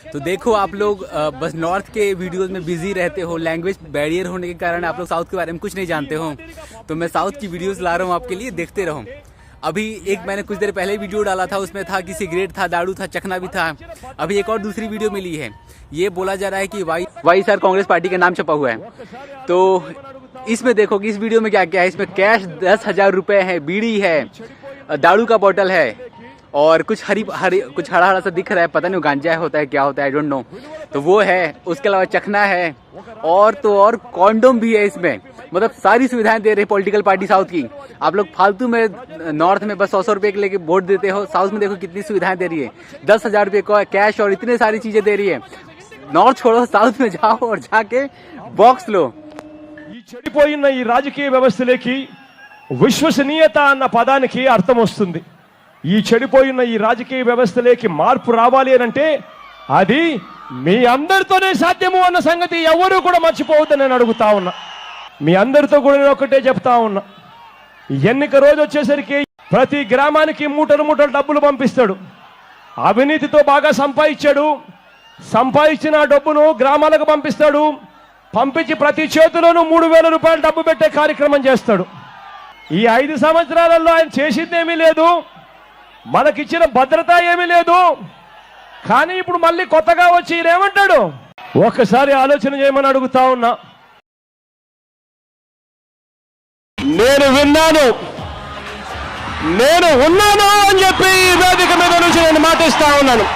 तो देखो आप लोग बस नॉर्थ के वीडियोस में बिजी रहते हो, लैंग्वेज बैरियर होने के कारण आप लोग साउथ के बारे में कुछ नहीं जानते हो। तो मैं साउथ की वीडियोस ला रहा हूँ आपके लिए, देखते रहो। अभी एक मैंने कुछ देर पहले वीडियो डाला था, उसमें था कि सिगरेट था, दारू था, चखना भी था। अभी एक और दूसरी वीडियो मिली है, ये बोला जा रहा है कि वाई सर कांग्रेस पार्टी का नाम छपा हुआ है। तो इसमें देखो कि इस वीडियो में क्या क्या है। इसमें कैश 10,000 रुपए है, बीड़ी है, दारू का बोतल है और कुछ कुछ हरा हरा सा दिख रहा है, पता नहीं गांजा होता है क्या होता है, आई डोंट नो। तो वो है, उसके अलावा चखना है और तो और कॉन्डोम भी है इसमें। मतलब सारी सुविधाएं दे रही पॉलिटिकल पार्टी साउथ की। आप लोग फालतू में नॉर्थ में बस 100 रुपए के लेके वोट देते हो, साउथ में देखो कितनी सुविधाएं दे रही है। 10,000 रुपए का कैश और इतने सारी चीजें दे रही है। नॉर्थ छोड़ो, साउथ में जाओ और जाके बॉक्स लो। చెడిపోయిన ఈ రాజకీయ వ్యవస్థలోకి విశ్వసనీయత అన్న పదానికి అర్థం వస్తుంది. ఈ చెడిపోయిన ఈ రాజకీయ వ్యవస్థలోకి మార్పు రావాలి అంటే అది మీ అందరితోనే సాధ్యము అన్న సంగతి ఎవరు కూడా మర్చిపోవద్దని నేను అడుగుతా ఉన్నా. మీ అందరితో కూడా నేను ఒకటే చెప్తా ఉన్నా, ఎన్నిక రోజు వచ్చేసరికి ప్రతి గ్రామానికి మూటలు మూటలు డబ్బులు పంపిస్తాడు. అవినీతితో బాగా సంపాదించాడు, సంపాదించిన డబ్బును గ్రామాలకు పంపిస్తాడు. పంపించి ప్రతి చేతిలోనూ 3,000 రూపాయలు డబ్బు పెట్టే కార్యక్రమం చేస్తాడు. ఈ 5 సంవత్సరాలలో ఆయన చేసింది ఏమీ లేదు, మనకిచ్చిన భద్రత ఏమీ లేదు. కానీ ఇప్పుడు మళ్ళీ కొత్తగా వచ్చి ఏమంటాడు, ఒక్కసారి ఆలోచన చేయమని అడుగుతా ఉన్నా. నేను విన్నాను, నేను ఉన్నాను అని చెప్పి ఈ వేదిక మీద నుంచి నేను మాటిస్తా ఉన్నాను.